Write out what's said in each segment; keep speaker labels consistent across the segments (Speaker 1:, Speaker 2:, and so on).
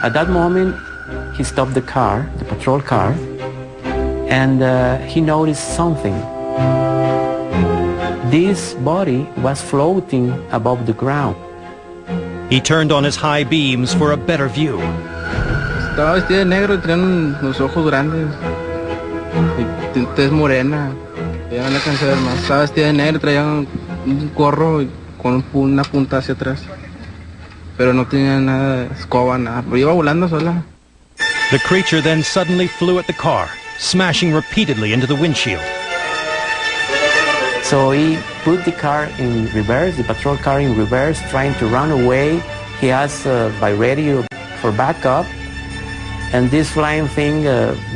Speaker 1: At that moment, he stopped the car, the patrol car, and he noticed something. This body was floating above the ground.
Speaker 2: He turned on his high beams for a better view.
Speaker 3: Estaba vestida de negro y tenía los ojos grandes. Y tez morena. Ya no la alcancé a ver más. Estaba vestida de negro, traía un gorro con una punta hacia atrás. Pero no tenía nada de escoba, nada. Pero iba volando sola.
Speaker 2: The creature then suddenly flew at the car, smashing repeatedly into the windshield.
Speaker 1: So he put the car in reverse, the patrol car in reverse, trying to run away. He asked by radio for backup, and this flying thing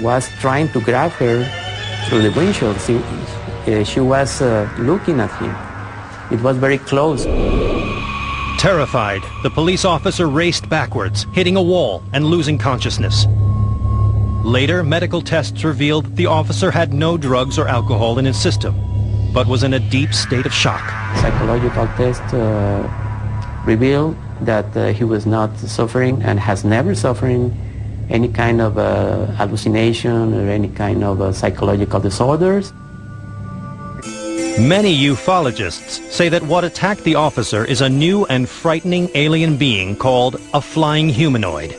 Speaker 1: was trying to grab her through the windshield. She was looking at him. It was very close.
Speaker 2: Terrified, the police officer raced backwards, hitting a wall and losing consciousness. Later, medical tests revealed the officer had no drugs or alcohol in his system, but was in a deep state of shock.
Speaker 1: Psychological test revealed that he was not suffering and has never suffered any kind of hallucination or any kind of psychological disorders.
Speaker 2: Many ufologists say that what attacked the officer is a new and frightening alien being called a flying humanoid.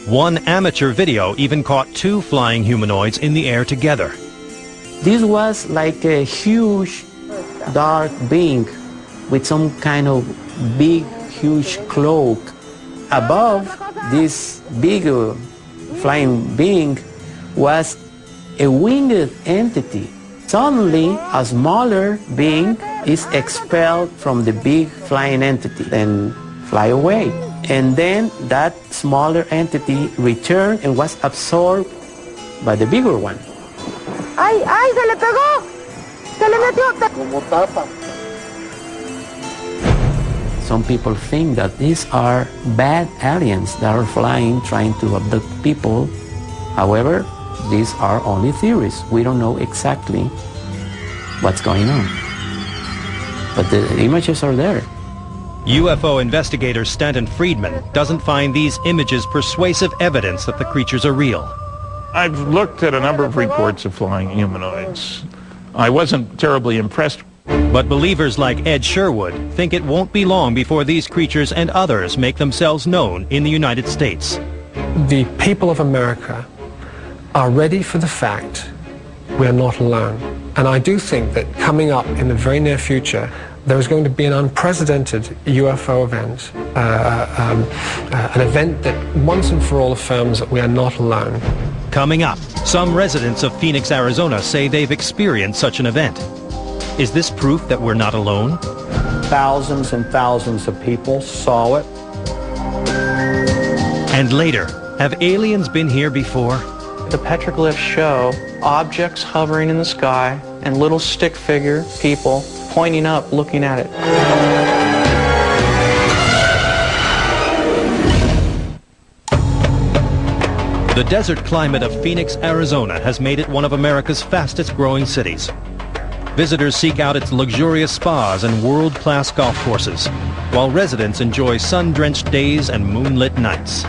Speaker 2: One amateur video even caught two flying humanoids in the air together.
Speaker 1: This was like a huge dark being with some kind of big, huge cloak. Above this big flying being was a winged entity. Suddenly, a smaller being is expelled from the big flying entity and fly away. And then that smaller entity returned and was absorbed by the bigger one.
Speaker 4: ¡Ay, ay, se le pegó! ¡Se le metió!
Speaker 5: Como tapa.
Speaker 1: Some people think that these are bad aliens that are flying, trying to abduct people. However, these are only theories. We don't know exactly what's going on. But the images are there.
Speaker 2: UFO investigator Stanton Friedman doesn't find these images persuasive evidence that the creatures are real.
Speaker 6: I've looked at a number of reports of flying humanoids. I wasn't terribly impressed.
Speaker 2: But believers like Ed Sherwood think it won't be long before these creatures and others make themselves known in the United States.
Speaker 7: The people of America are ready for the fact we are not alone. And I do think that coming up in the very near future, there is going to be an unprecedented UFO event, an event that once and for all affirms that we are not alone.
Speaker 2: Coming up, some residents of Phoenix, Arizona say they've experienced such an event. Is this proof that we're not alone?
Speaker 8: Thousands and thousands of people saw it.
Speaker 2: And later, have aliens been here before?
Speaker 9: The petroglyphs show objects hovering in the sky and little stick figure people pointing up, looking at it.
Speaker 2: The desert climate of Phoenix, Arizona has made it one of America's fastest growing cities. Visitors seek out its luxurious spas and world-class golf courses, while residents enjoy sun-drenched days and moonlit nights.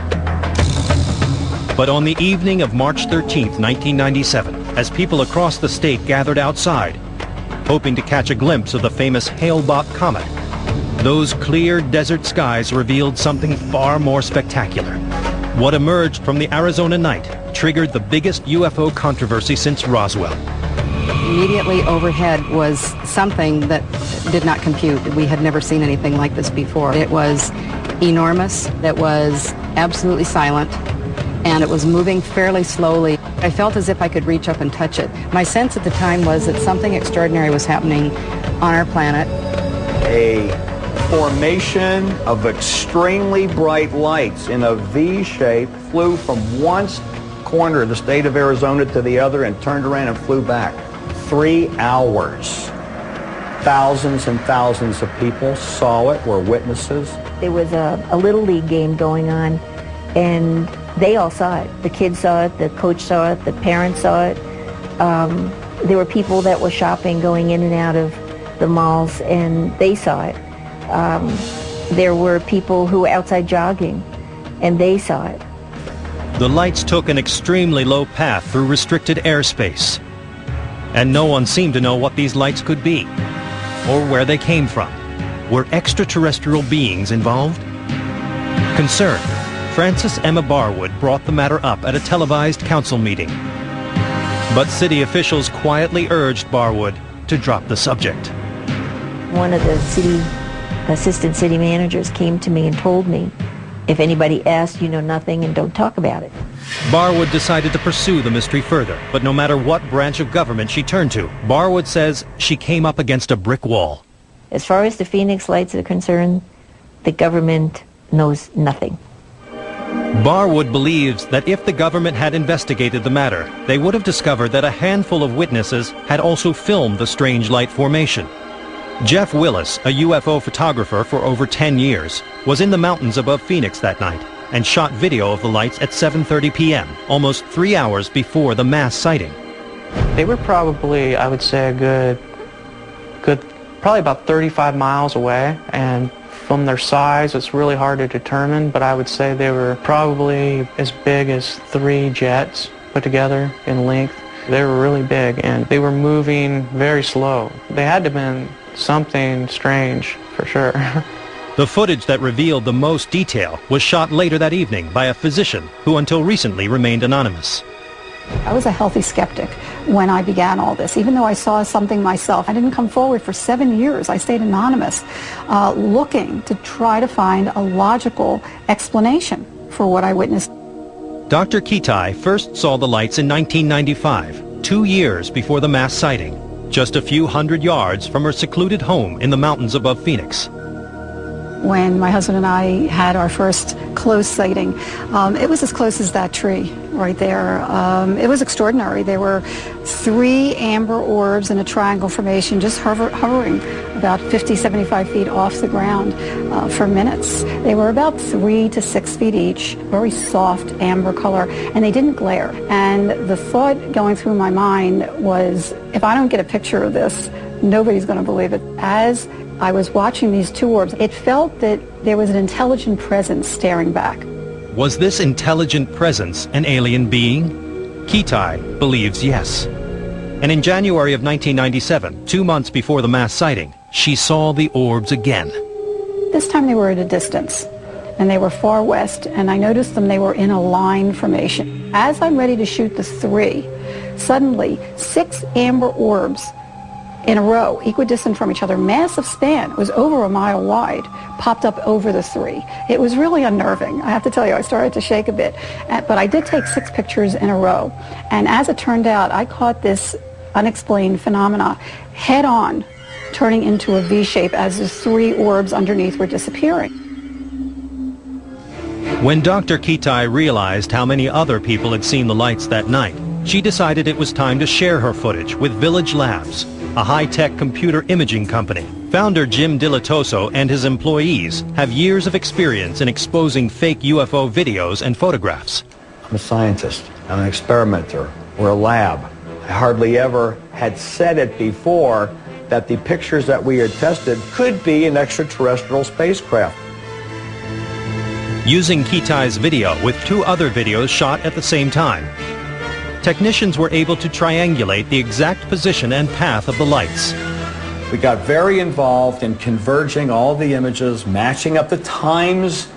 Speaker 2: But on the evening of March 13th, 1997, as people across the state gathered outside, hoping to catch a glimpse of the famous Hale-Bopp comet, those clear desert skies revealed something far more spectacular. What emerged from the Arizona night triggered the biggest UFO controversy since Roswell.
Speaker 10: Immediately overhead was something that did not compute. We had never seen anything like this before. It was enormous, it was absolutely silent, and it was moving fairly slowly. I felt as if I could reach up and touch it. My sense at the time was that something extraordinary was happening on our planet.
Speaker 8: A formation of extremely bright lights in a V shape flew from one corner of the state of Arizona to the other and turned around and flew back. 3 hours. Thousands and thousands of people saw it, were witnesses.
Speaker 4: There was a little league game going on, and they all saw it. The kids saw it, the coach saw it, the parents saw it. There were people that were shopping, going in and out of the malls, and they saw it. There were people who were outside jogging, and they saw it.
Speaker 2: The lights took an extremely low path through restricted airspace. And no one seemed to know what these lights could be, or where they came from. Were extraterrestrial beings involved? Concerned, Frances Emma Barwood brought the matter up at a televised council meeting. But city officials quietly urged Barwood to drop the subject.
Speaker 4: One of the assistant city managers came to me and told me, if anybody asks, you know nothing and don't talk about it.
Speaker 2: Barwood decided to pursue the mystery further, but no matter what branch of government she turned to, Barwood says she came up against a brick wall.
Speaker 4: As far as the Phoenix lights are concerned, the government knows nothing.
Speaker 2: Barwood believes that if the government had investigated the matter, they would have discovered that a handful of witnesses had also filmed the strange light formation. Jeff Willis, a UFO photographer for over 10 years, was in the mountains above Phoenix that night and shot video of the lights at 7:30 p.m., almost 3 hours before the mass sighting.
Speaker 9: They were probably, I would say, a good, probably about 35 miles away, and from their size, it's really hard to determine, but I would say they were probably as big as 3 jets put together in length. They were really big, and they were moving very slow. They had to have been something strange, for sure.
Speaker 2: The footage that revealed the most detail was shot later that evening by a physician who until recently remained anonymous.
Speaker 5: I was a healthy skeptic when I began all this. Even though I saw something myself, I didn't come forward for 7 years. I stayed anonymous, looking to try to find a logical explanation for what I witnessed.
Speaker 2: Dr. Kitai first saw the lights in 1995, 2 years before the mass sighting, just a few hundred yards from her secluded home in the mountains above Phoenix.
Speaker 5: When my husband and I had our first close sighting, it was as close as that tree right there. It was extraordinary. There were 3 amber orbs in a triangle formation just hovering about 50, 75 feet off the ground for minutes. They were about 3 to 6 feet each, very soft amber color, and they didn't glare. And the thought going through my mind was, if I don't get a picture of this, nobody's going to believe it. As I was watching these 2 orbs, it felt that there was an intelligent presence staring back.
Speaker 2: Was this intelligent presence an alien being? Kitai believes yes. And in January of 1997, 2 months before the mass sighting, she saw the orbs again.
Speaker 5: This time they were at a distance, and they were far west, and I noticed them, they were in a line formation. As I'm ready to shoot the 3, suddenly 6 amber orbs in a row, equidistant from each other, massive span, it was over a mile wide, popped up over the 3. It was really unnerving. I have to tell you, I started to shake a bit. But I did take 6 pictures in a row. And as it turned out, I caught this unexplained phenomena head on, turning into a V shape as the 3 orbs underneath were disappearing.
Speaker 2: When Dr. Kitai realized how many other people had seen the lights that night, she decided it was time to share her footage with Village Labs, a high-tech computer imaging company. Founder Jim Dilatoso and his employees have years of experience in exposing fake UFO videos and photographs.
Speaker 8: I'm a scientist. I'm an experimenter. We're a lab. I hardly ever had said it before that the pictures that we had tested could be an extraterrestrial spacecraft.
Speaker 2: Using Kitai's video with 2 other videos shot at the same time, technicians were able to triangulate the exact position and path of the lights.
Speaker 8: We got very involved in converging all the images, matching up the times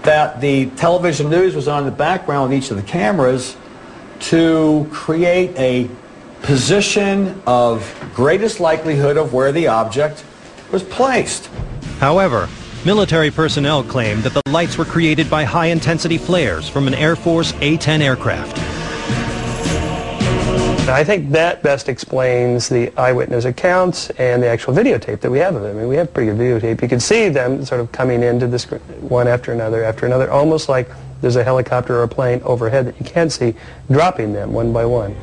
Speaker 8: that the television news was on in the background with each of the cameras to create a position of greatest likelihood of where the object was placed.
Speaker 2: However, military personnel claimed that the lights were created by high-intensity flares from an Air Force A-10 aircraft.
Speaker 11: I think that best explains the eyewitness accounts and the actual videotape that we have of them. I mean, we have pretty good videotape. You can see them sort of coming into the screen, one after another, almost like there's a helicopter or a plane overhead that you can't see, dropping them one by one.